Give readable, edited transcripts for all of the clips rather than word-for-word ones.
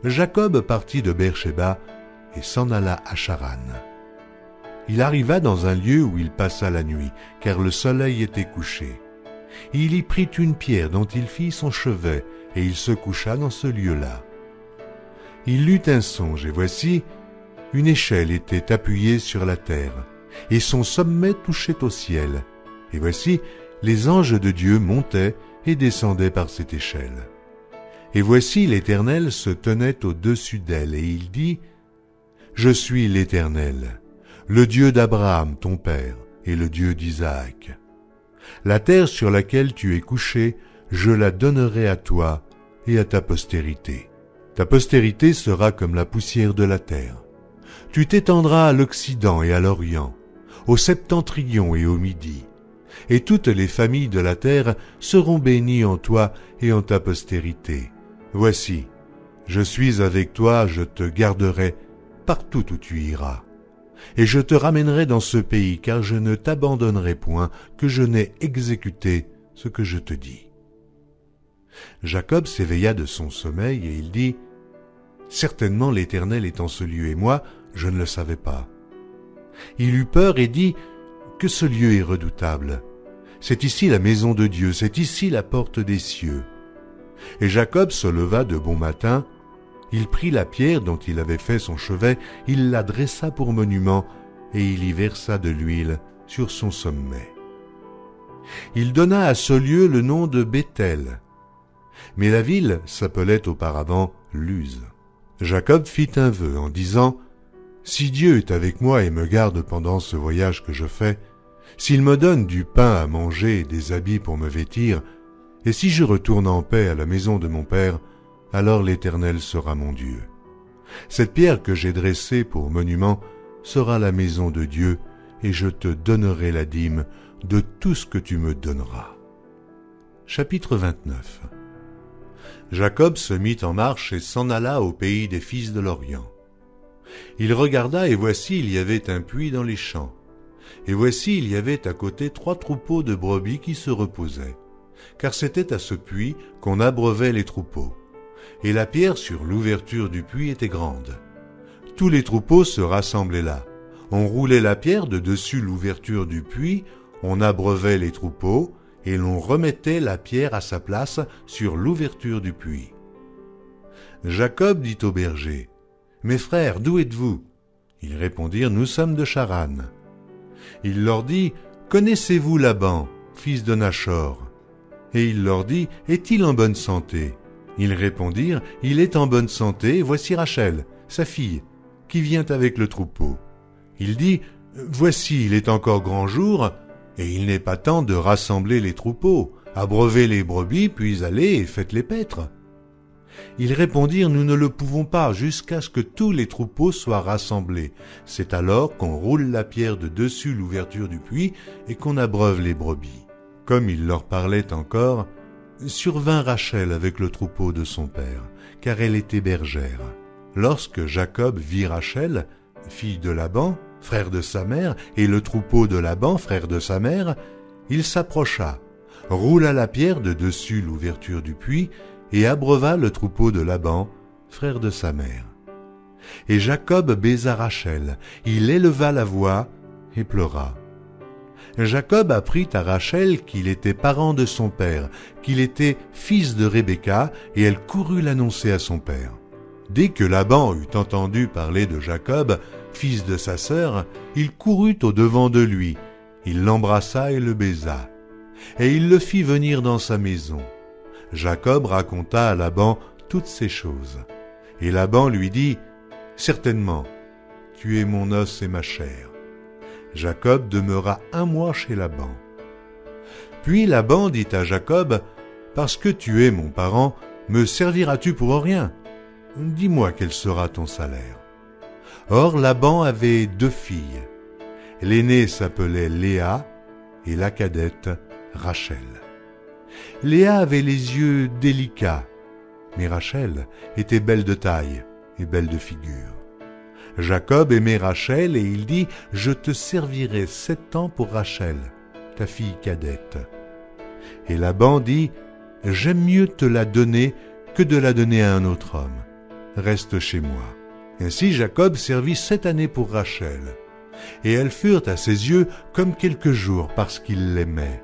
Jacob partit de Beer-shéba et s'en alla à Charan. Il arriva dans un lieu où il passa la nuit, car le soleil était couché. Il y prit une pierre dont il fit son chevet, et il se coucha dans ce lieu-là. Il eut un songe, et voici, une échelle était appuyée sur la terre, et son sommet touchait au ciel. Et voici, les anges de Dieu montaient et descendaient par cette échelle. Et voici, l'Éternel se tenait au-dessus d'elle, et il dit, « Je suis l'Éternel, le Dieu d'Abraham, ton père, et le Dieu d'Isaac. La terre sur laquelle tu es couché, je la donnerai à toi et à ta postérité. Ta postérité sera comme la poussière de la terre. Tu t'étendras à l'Occident et à l'Orient, au septentrion et au Midi, et toutes les familles de la terre seront bénies en toi et en ta postérité. Voici, je suis avec toi, je te garderai partout où tu iras. Et je te ramènerai dans ce pays, car je ne t'abandonnerai point, que je n'ai exécuté ce que je te dis. » Jacob s'éveilla de son sommeil, et il dit, « Certainement l'Éternel est en ce lieu, et moi, je ne le savais pas. » Il eut peur et dit, « Que ce lieu est redoutable. C'est ici la maison de Dieu, c'est ici la porte des cieux. » Et Jacob se leva de bon matin. Il prit la pierre dont il avait fait son chevet, il la dressa pour monument, et il y versa de l'huile sur son sommet. Il donna à ce lieu le nom de Béthel, mais la ville s'appelait auparavant Luz. Jacob fit un vœu en disant, « Si Dieu est avec moi et me garde pendant ce voyage que je fais, s'il me donne du pain à manger et des habits pour me vêtir, et si je retourne en paix à la maison de mon père, alors l'Éternel sera mon Dieu. Cette pierre que j'ai dressée pour monument sera la maison de Dieu, et je te donnerai la dîme de tout ce que tu me donneras. » Chapitre 29. Jacob se mit en marche et s'en alla au pays des fils de l'Orient. Il regarda, et voici, il y avait un puits dans les champs. Et voici, il y avait à côté 3 troupeaux de brebis qui se reposaient, car c'était à ce puits qu'on abreuvait les troupeaux. Et la pierre sur l'ouverture du puits était grande. Tous les troupeaux se rassemblaient là. On roulait la pierre de dessus l'ouverture du puits, on abreuvait les troupeaux, et l'on remettait la pierre à sa place sur l'ouverture du puits. Jacob dit aux bergers, « Mes frères, d'où êtes-vous » Ils répondirent, « Nous sommes de Charan. » Il leur dit, « Connaissez-vous Laban, fils de Nachor » Et il leur dit, « Est-il en bonne santé » Ils répondirent, « Il est en bonne santé, voici Rachel, sa fille, qui vient avec le troupeau. » Il dit, « Voici, il est encore grand jour, et il n'est pas temps de rassembler les troupeaux, abreuvez les brebis, puis allez et faites-les paître. » Ils répondirent, « Nous ne le pouvons pas, jusqu'à ce que tous les troupeaux soient rassemblés. C'est alors qu'on roule la pierre de dessus l'ouverture du puits et qu'on abreuve les brebis. » Comme il leur parlait encore, survint Rachel avec le troupeau de son père, car elle était bergère. Lorsque Jacob vit Rachel, fille de Laban, frère de sa mère, et le troupeau de Laban, frère de sa mère, il s'approcha, roula la pierre de dessus l'ouverture du puits, et abreuva le troupeau de Laban, frère de sa mère. Et Jacob baisa Rachel, il éleva la voix et pleura. Jacob apprit à Rachel qu'il était parent de son père, qu'il était fils de Rebecca, et elle courut l'annoncer à son père. Dès que Laban eut entendu parler de Jacob, fils de sa sœur, il courut au-devant de lui, il l'embrassa et le baisa, et il le fit venir dans sa maison. Jacob raconta à Laban toutes ces choses. Et Laban lui dit, « Certainement, tu es mon os et ma chair. » Jacob demeura 1 mois chez Laban. Puis Laban dit à Jacob, « Parce que tu es mon parent, me serviras-tu pour rien? Dis-moi quel sera ton salaire. » Or Laban avait 2 filles. L'aînée s'appelait Léa et la cadette Rachel. Léa avait les yeux délicats, mais Rachel était belle de taille et belle de figure. Jacob aimait Rachel et il dit, « Je te servirai 7 ans pour Rachel, ta fille cadette. » Et Laban dit, « J'aime mieux te la donner que de la donner à un autre homme. reste chez moi. » Ainsi Jacob servit 7 années pour Rachel, et elles furent à ses yeux comme quelques jours parce qu'il l'aimait.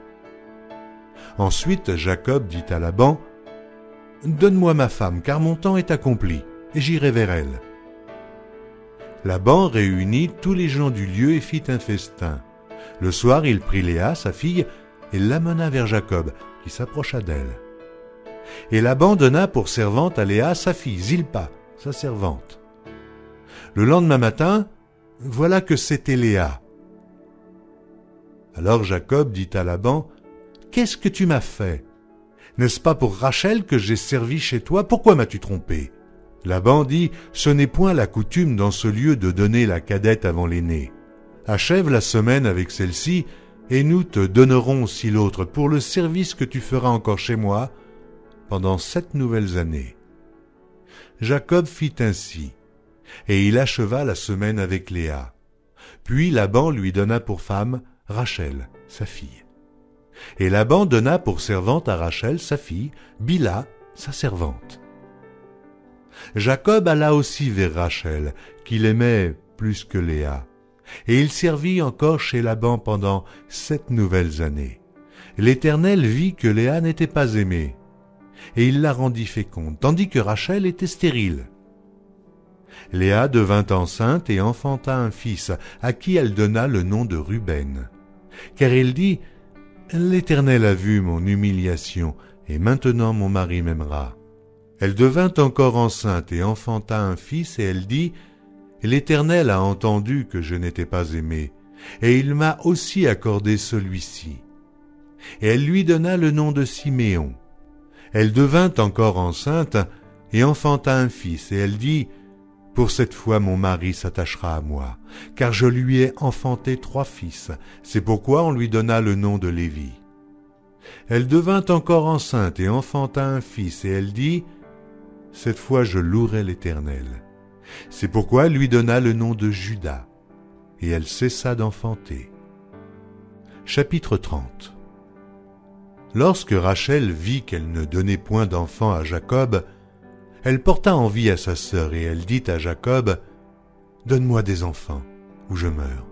Ensuite Jacob dit à Laban, « Donne-moi ma femme, car mon temps est accompli, et j'irai vers elle. » Laban réunit tous les gens du lieu et fit un festin. Le soir, il prit Léa, sa fille, et l'amena vers Jacob, qui s'approcha d'elle. Et Laban donna pour servante à Léa sa fille, Zilpa, sa servante. Le lendemain matin, voilà que c'était Léa. Alors Jacob dit à Laban, « Qu'est-ce que tu m'as fait? N'est-ce pas pour Rachel que j'ai servi chez toi? Pourquoi m'as-tu trompé ?» Laban dit, « Ce n'est point la coutume dans ce lieu de donner la cadette avant l'aînée. Achève la semaine avec celle-ci, et nous te donnerons aussi l'autre pour le service que tu feras encore chez moi pendant 7 nouvelles années. » Jacob fit ainsi, et il acheva la semaine avec Léa. Puis Laban lui donna pour femme Rachel, sa fille. Et Laban donna pour servante à Rachel, sa fille, Bila, sa servante. Jacob alla aussi vers Rachel, qu'il aimait plus que Léa, et il servit encore chez Laban pendant 7 nouvelles années. L'Éternel vit que Léa n'était pas aimée, et il la rendit féconde, tandis que Rachel était stérile. Léa devint enceinte et enfanta un fils, à qui elle donna le nom de Ruben, car elle dit, « L'Éternel a vu mon humiliation, et maintenant mon mari m'aimera. » Elle devint encore enceinte et enfanta un fils, et elle dit, « L'Éternel a entendu que je n'étais pas aimée, et il m'a aussi accordé celui-ci. » Et elle lui donna le nom de Siméon. Elle devint encore enceinte et enfanta un fils, et elle dit, « Pour cette fois mon mari s'attachera à moi, car je lui ai enfanté 3 fils, c'est pourquoi on lui donna le nom de Lévi. » Elle devint encore enceinte et enfanta un fils, et elle dit, « Cette fois je louerai l'Éternel. » C'est pourquoi elle lui donna le nom de Juda, et elle cessa d'enfanter. Chapitre 30. Lorsque Rachel vit qu'elle ne donnait point d'enfant à Jacob, elle porta envie à sa sœur, et elle dit à Jacob, « Donne-moi des enfants, ou je meurs. »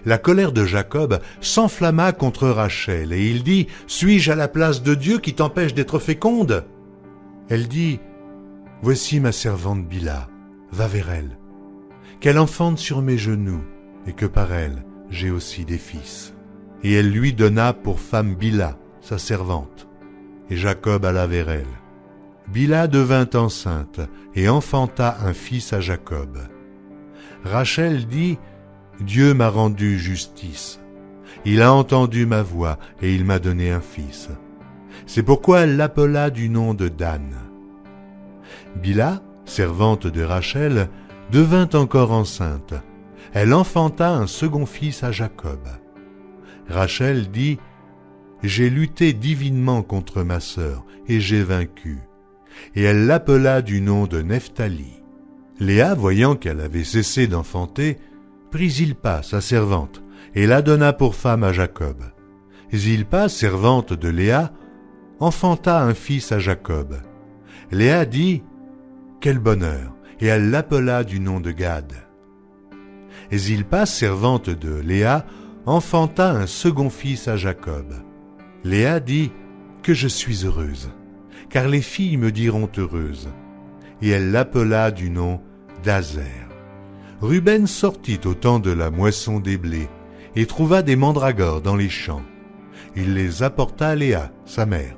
La colère de Jacob s'enflamma contre Rachel, et il dit, « Suis-je à la place de Dieu qui t'empêche d'être féconde ?» Elle dit, « Voici ma servante Bila, va vers elle, qu'elle enfante sur mes genoux, et que par elle j'ai aussi des fils. » Et elle lui donna pour femme Bila, sa servante, et Jacob alla vers elle. Bila devint enceinte et enfanta un fils à Jacob. Rachel dit, « Dieu m'a rendu justice. Il a entendu ma voix et il m'a donné un fils. » C'est pourquoi elle l'appela du nom de Dan. Bila, servante de Rachel, devint encore enceinte. Elle enfanta un second fils à Jacob. Rachel dit, « J'ai lutté divinement contre ma sœur et j'ai vaincu. » Et elle l'appela du nom de Nephtali. Léa, voyant qu'elle avait cessé d'enfanter, prit Zilpa, sa servante, et la donna pour femme à Jacob. Zilpa, servante de Léa, enfanta un fils à Jacob. Léa dit, « Quel bonheur !» et elle l'appela du nom de Gad. Zilpa, servante de Léa, enfanta un second fils à Jacob. Léa dit, « Que je suis heureuse, car les filles me diront heureuse. » Et elle l'appela du nom d'Azer. Ruben sortit au temps de la moisson des blés, et trouva des mandragores dans les champs. Il les apporta à Léa, sa mère.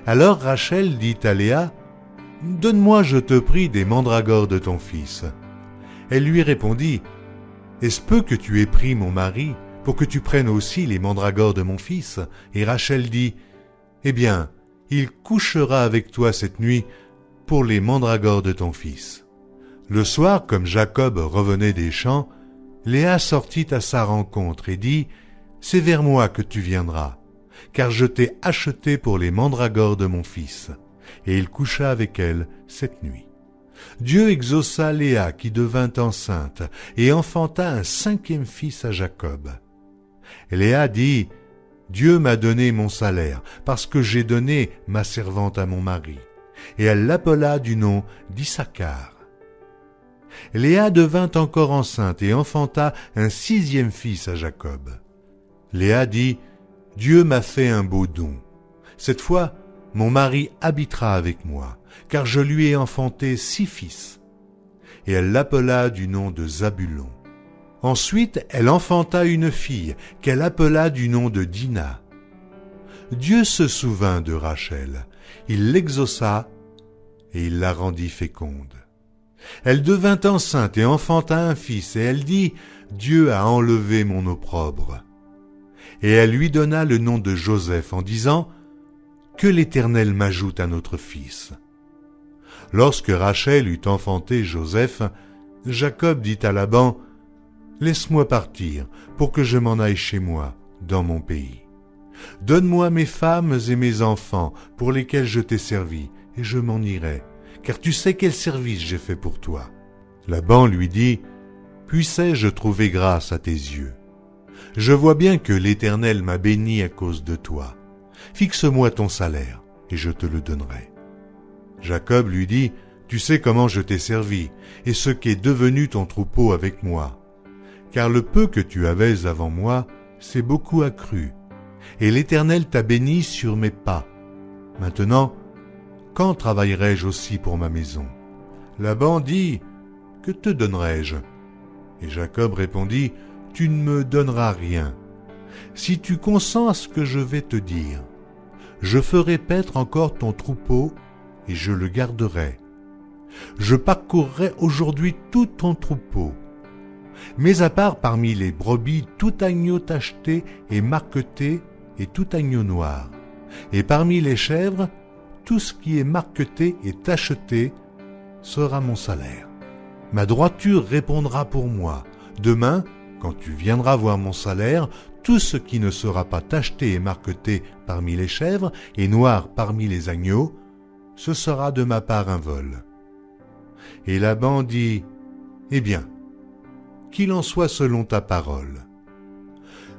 Alors Rachel dit à Léa, « Donne-moi, je te prie, des mandragores de ton fils. » Elle lui répondit, « Est-ce peu que tu aies pris mon mari, pour que tu prennes aussi les mandragores de mon fils ?» Et Rachel dit, « Eh bien, il couchera avec toi cette nuit pour les mandragores de ton fils. » Le soir, comme Jacob revenait des champs, Léa sortit à sa rencontre et dit, « C'est vers moi que tu viendras, car je t'ai acheté pour les mandragores de mon fils. » Et il coucha avec elle cette nuit. Dieu exauça Léa qui devint enceinte et enfanta un 5e fils à Jacob. Léa dit, « Dieu m'a donné mon salaire parce que j'ai donné ma servante à mon mari. » Et elle l'appela du nom d'Issachar. Léa devint encore enceinte et enfanta un 6e fils à Jacob. Léa dit, « Dieu m'a fait un beau don. Cette fois, mon mari habitera avec moi, car je lui ai enfanté 6 fils. » Et elle l'appela du nom de Zabulon. Ensuite, elle enfanta une fille qu'elle appela du nom de Dina. Dieu se souvint de Rachel, il l'exauça et il la rendit féconde. Elle devint enceinte et enfanta un fils, et elle dit, « Dieu a enlevé mon opprobre. » Et elle lui donna le nom de Joseph en disant, « Que l'Éternel m'ajoute à notre fils. » Lorsque Rachel eut enfanté Joseph, Jacob dit à Laban, « Laisse-moi partir pour que je m'en aille chez moi, dans mon pays. Donne-moi mes femmes et mes enfants pour lesquels je t'ai servi, et je m'en irai, car tu sais quel service j'ai fait pour toi. » Laban lui dit, « Puissais-je trouver grâce à tes yeux? Je vois bien que l'Éternel m'a béni à cause de toi. Fixe-moi ton salaire, et je te le donnerai. » Jacob lui dit, « Tu sais comment je t'ai servi, et ce qu'est devenu ton troupeau avec moi. Car le peu que tu avais avant moi s'est beaucoup accru, et l'Éternel t'a béni sur mes pas. Maintenant, quand travaillerai-je aussi pour ma maison? » Laban dit, « Que te donnerai-je? » Et Jacob répondit, « Tu ne me donneras rien. Si tu consens à ce que je vais te dire, je ferai paître encore ton troupeau et je le garderai. Je parcourrai aujourd'hui tout ton troupeau. Mais à part parmi les brebis tout agneau tacheté et marqueté et tout agneau noir, et parmi les chèvres, tout ce qui est marqueté et tacheté sera mon salaire. Ma droiture répondra pour moi. Demain, quand tu viendras voir mon salaire, tout ce qui ne sera pas tacheté et marqueté parmi les chèvres et noir parmi les agneaux, ce sera de ma part un vol. » Et Laban dit, « Eh bien, qu'il en soit selon ta parole. »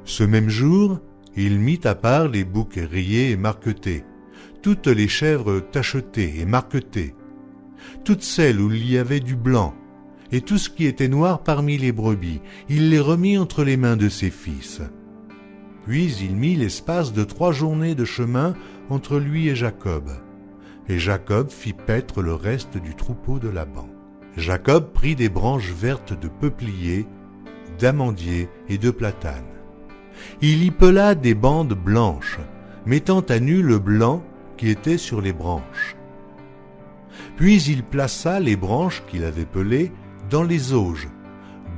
Ce même jour, il mit à part les boucs rayés et marquetés, toutes les chèvres tachetées et marquetées, toutes celles où il y avait du blanc, et tout ce qui était noir parmi les brebis, il les remit entre les mains de ses fils. Puis il mit l'espace de 3 journées de chemin entre lui et Jacob. Et Jacob fit paître le reste du troupeau de Laban. Jacob prit des branches vertes de peuplier, d'amandier et de platane. Il y pela des bandes blanches, mettant à nu le blanc qui était sur les branches. Puis il plaça les branches qu'il avait pelées dans les auges,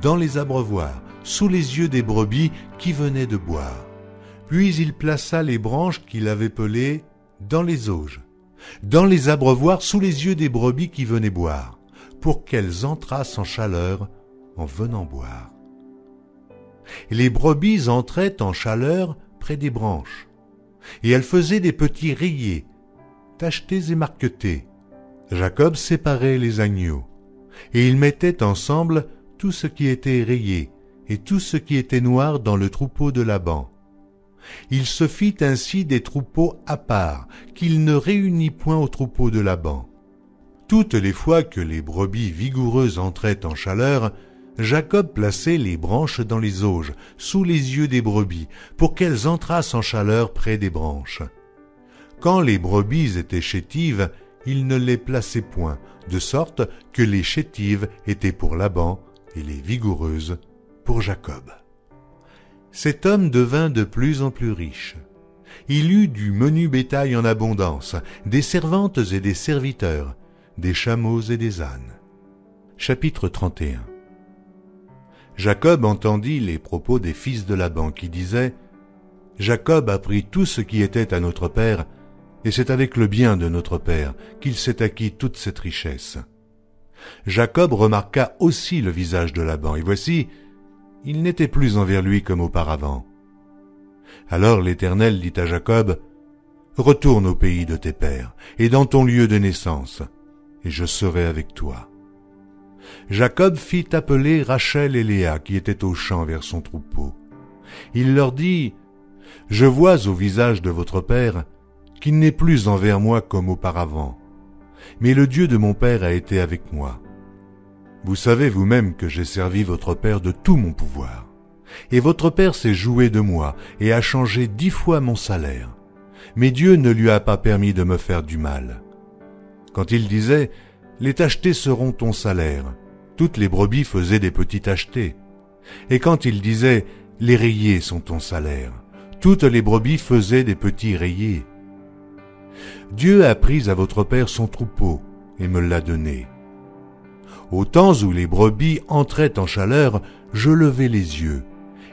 dans les abreuvoirs, sous les yeux des brebis qui venaient de boire. Puis il plaça les branches qu'il avait pelées dans les auges, dans les abreuvoirs, sous les yeux des brebis qui venaient boire, pour qu'elles entrassent en chaleur en venant boire. Et les brebis entraient en chaleur près des branches, et elles faisaient des petits rayés, tachetés et marquetés. Jacob séparait les agneaux, et il mettait ensemble tout ce qui était rayé et tout ce qui était noir dans le troupeau de Laban. Il se fit ainsi des troupeaux à part, qu'il ne réunit point au troupeau de Laban. Toutes les fois que les brebis vigoureuses entraient en chaleur, Jacob plaçait les branches dans les auges, sous les yeux des brebis, pour qu'elles entrassent en chaleur près des branches. Quand les brebis étaient chétives, il ne les plaçait point, de sorte que les chétives étaient pour Laban et les vigoureuses pour Jacob. Cet homme devint de plus en plus riche. Il eut du menu bétail en abondance, des servantes et des serviteurs, des chameaux et des ânes. Chapitre 31. Jacob entendit les propos des fils de Laban qui disaient « Jacob a pris tout ce qui était à notre père, et c'est avec le bien de notre père qu'il s'est acquis toute cette richesse. » Jacob remarqua aussi le visage de Laban, et voici, il n'était plus envers lui comme auparavant. Alors l'Éternel dit à Jacob, « Retourne au pays de tes pères, et dans ton lieu de naissance, et je serai avec toi. » Jacob fit appeler Rachel et Léa qui étaient au champ vers son troupeau. Il leur dit, « Je vois au visage de votre père qu'il n'est plus envers moi comme auparavant, mais le Dieu de mon père a été avec moi. Vous savez vous-même que j'ai servi votre père de tout mon pouvoir. Et votre père s'est joué de moi et a changé 10 fois mon salaire. Mais Dieu ne lui a pas permis de me faire du mal. Quand il disait « Les tachetés seront ton salaire », toutes les brebis faisaient des petits tachetés. Et quand il disait « Les rayés sont ton salaire », toutes les brebis faisaient des petits rayés. Dieu a pris à votre père son troupeau et me l'a donné. Au temps où les brebis entraient en chaleur, je levai les yeux,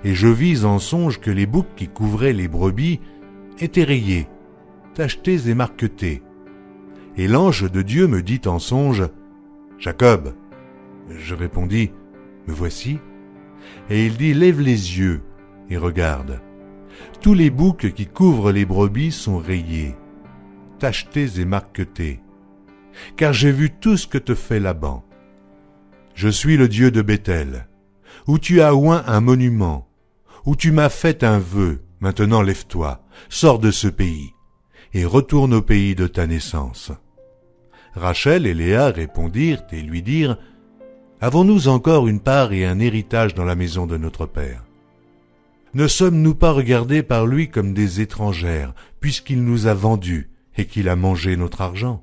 et je vis en songe que les boucs qui couvraient les brebis étaient rayés, tachetés et marquetés. Et l'ange de Dieu me dit en songe, « Jacob !» Je répondis, « Me voici. » Et il dit, « Lève les yeux et regarde. Tous les boucs qui couvrent les brebis sont rayés, tachetés et marquetés, car j'ai vu tout ce que te fait Laban. Je suis le Dieu de Béthel, où tu as oint un monument, où tu m'as fait un vœu. Maintenant lève-toi, sors de ce pays, et retourne au pays de ta naissance. » Rachel et Léa répondirent et lui dirent, « Avons-nous encore une part et un héritage dans la maison de notre père? Ne sommes-nous pas regardés par lui comme des étrangères, puisqu'il nous a vendus et qu'il a mangé notre argent?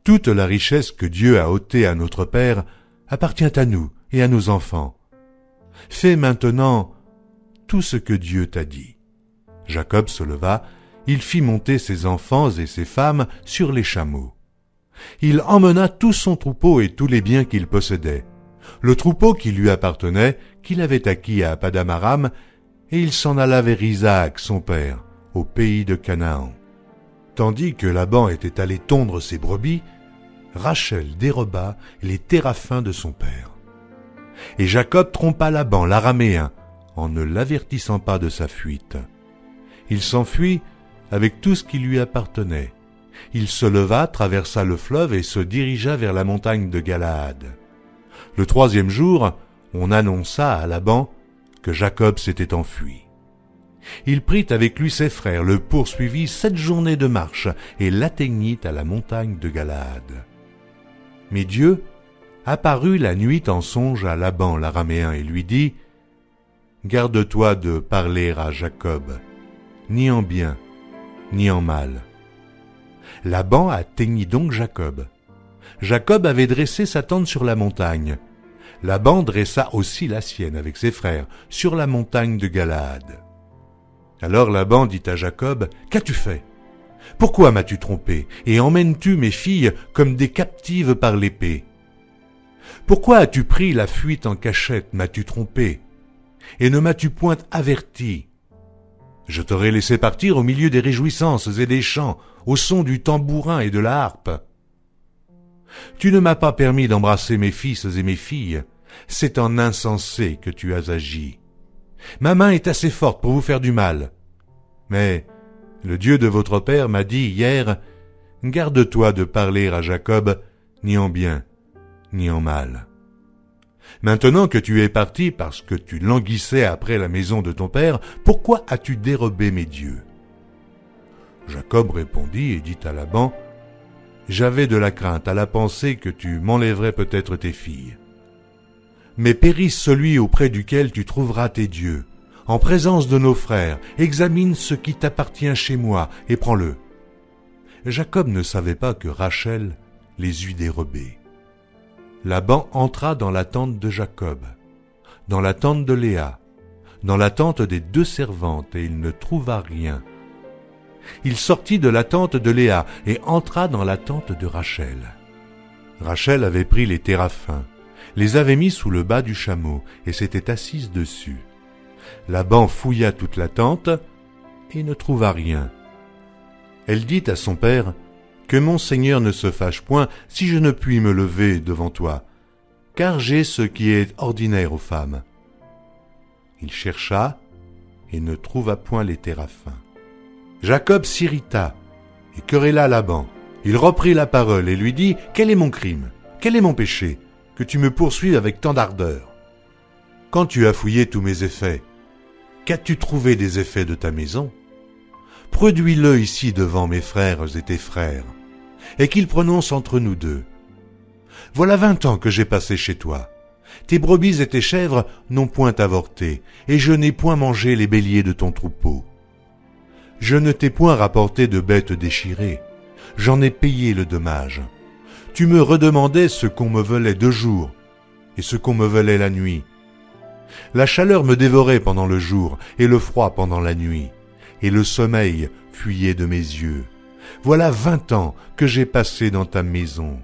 Toute la richesse que Dieu a ôtée à notre père appartient à nous et à nos enfants. Fais maintenant tout ce que Dieu t'a dit. » Jacob se leva, il fit monter ses enfants et ses femmes sur les chameaux. Il emmena tout son troupeau et tous les biens qu'il possédait, le troupeau qui lui appartenait, qu'il avait acquis à Padam-aram, et il s'en alla vers Isaac, son père, au pays de Canaan. Tandis que Laban était allé tondre ses brebis, Rachel déroba les téraphins de son père. Et Jacob trompa Laban, l'araméen, en ne l'avertissant pas de sa fuite. Il s'enfuit avec tout ce qui lui appartenait. Il se leva, traversa le fleuve et se dirigea vers la montagne de Galaad. Le 3e jour, on annonça à Laban que Jacob s'était enfui. Il prit avec lui ses frères, le poursuivit 7 journées de marche et l'atteignit à la montagne de Galaad. Mais Dieu apparut la nuit en songe à Laban l'araméen et lui dit, « Garde-toi de parler à Jacob, ni en bien, ni en mal. » Laban atteignit donc Jacob. Jacob avait dressé sa tente sur la montagne. Laban dressa aussi la sienne avec ses frères sur la montagne de Galaad. Alors Laban dit à Jacob, « Qu'as-tu fait? Pourquoi m'as-tu trompé et emmènes-tu mes filles comme des captives par l'épée? Pourquoi as-tu pris la fuite en cachette, m'as-tu trompé, et ne m'as-tu point averti? Je t'aurais laissé partir au milieu des réjouissances et des chants, au son du tambourin et de la harpe. Tu ne m'as pas permis d'embrasser mes fils et mes filles, c'est en insensé que tu as agi. Ma main est assez forte pour vous faire du mal. Mais le Dieu de votre père m'a dit hier, « Garde-toi de parler à Jacob, ni en bien, ni en mal. » Maintenant que tu es parti parce que tu languissais après la maison de ton père, pourquoi as-tu dérobé mes dieux? Jacob répondit et dit à Laban, « J'avais de la crainte à la pensée que tu m'enlèverais peut-être tes filles. Mais périsse celui auprès duquel tu trouveras tes dieux. En présence de nos frères, examine ce qui t'appartient chez moi et prends-le. » Jacob ne savait pas que Rachel les eût dérobés. Laban entra dans la tente de Jacob, dans la tente de Léa, dans la tente des 2 servantes, et il ne trouva rien. Il sortit de la tente de Léa et entra dans la tente de Rachel. Rachel avait pris les téraphins, les avait mis sous le bas du chameau et s'était assise dessus. Laban fouilla toute la tente et ne trouva rien. Elle dit à son père, « Que mon Seigneur ne se fâche point si je ne puis me lever devant toi, car j'ai ce qui est ordinaire aux femmes. » Il chercha et ne trouva point les téraphins. Jacob s'irrita et querella Laban. Il reprit la parole et lui dit, « Quel est mon crime? Quel est mon péché, que tu me poursuives avec tant d'ardeur? Quand tu as fouillé tous mes effets, qu'as-tu trouvé des effets de ta maison? Produis-le ici devant mes frères et tes frères, et qu'ils prononcent entre nous deux. Voilà 20 ans que j'ai passé chez toi. Tes brebis et tes chèvres n'ont point avorté, et je n'ai point mangé les béliers de ton troupeau. Je ne t'ai point rapporté de bêtes déchirées, j'en ai payé le dommage. Tu me redemandais ce qu'on me volait de jour, et ce qu'on me volait la nuit. La chaleur me dévorait pendant le jour, et le froid pendant la nuit, et le sommeil fuyait de mes yeux. Voilà 20 ans que j'ai passé dans ta maison.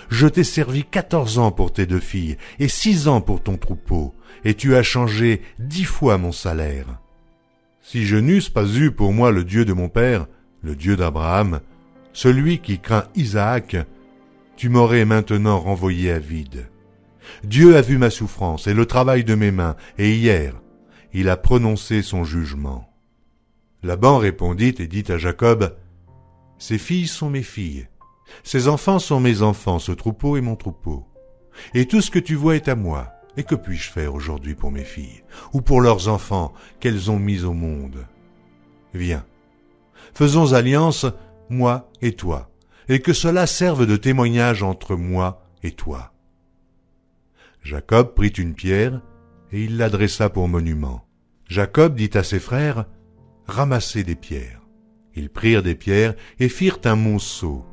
Je t'ai servi 14 ans pour tes 2 filles, et 6 ans pour ton troupeau, et tu as changé 10 fois mon salaire. Si je n'eusse pas eu pour moi le Dieu de mon père, le Dieu d'Abraham, celui qui craint Isaac, tu m'aurais maintenant renvoyé à vide. Dieu a vu ma souffrance et le travail de mes mains, et hier, il a prononcé son jugement. Laban répondit et dit à Jacob, « Ces filles sont mes filles, ces enfants sont mes enfants, ce troupeau est mon troupeau. Et tout ce que tu vois est à moi. Et que puis-je faire aujourd'hui pour mes filles, ou pour leurs enfants qu'elles ont mis au monde? Viens, faisons alliance, moi et toi, et que cela serve de témoignage entre moi et toi. » Jacob prit une pierre, et il l'adressa pour monument. Jacob dit à ses frères, « Ramassez des pierres. » Ils prirent des pierres et firent un monceau,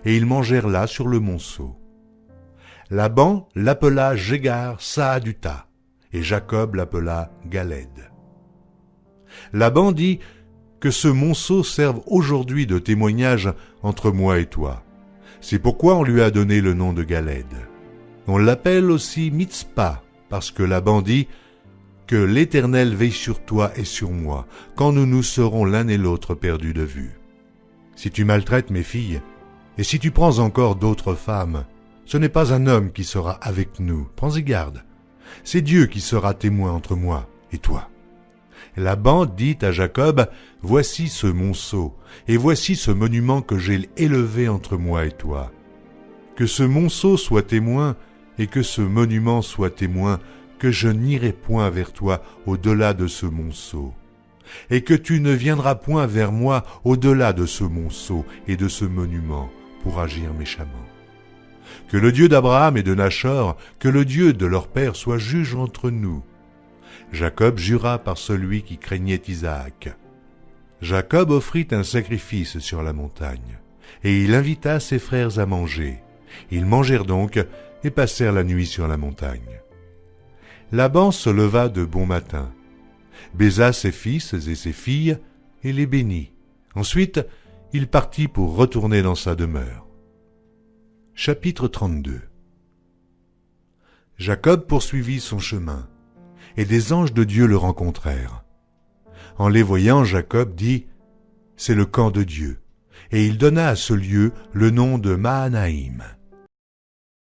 et ils mangèrent là sur le monceau. Laban l'appela Jégar Saaduta, et Jacob l'appela Galed. Laban dit, « Que ce monceau serve aujourd'hui de témoignage entre moi et toi. » C'est pourquoi on lui a donné le nom de Galed. On l'appelle aussi Mitzpah, parce que Laban dit, « Que l'Éternel veille sur toi et sur moi, quand nous nous serons l'un et l'autre perdus de vue. Si tu maltraites mes filles, et si tu prends encore d'autres femmes, ce n'est pas un homme qui sera avec nous, prends-y garde. C'est Dieu qui sera témoin entre moi et toi. » Laban dit à Jacob, « Voici ce monceau, et voici ce monument que j'ai élevé entre moi et toi. Que ce monceau soit témoin, et que ce monument soit témoin, que je n'irai point vers toi au-delà de ce monceau, et que tu ne viendras point vers moi au-delà de ce monceau et de ce monument pour agir méchamment. Que le Dieu d'Abraham et de Nachor, que le Dieu de leur père soit juge entre nous. » Jacob jura par celui qui craignait Isaac. Jacob offrit un sacrifice sur la montagne, et il invita ses frères à manger. Ils mangèrent donc et passèrent la nuit sur la montagne. Laban se leva de bon matin, baisa ses fils et ses filles, et les bénit. Ensuite, il partit pour retourner dans sa demeure. Chapitre 32. Jacob poursuivit son chemin, et des anges de Dieu le rencontrèrent. En les voyant, Jacob dit, « C'est le camp de Dieu », et il donna à ce lieu le nom de Mahanaïm.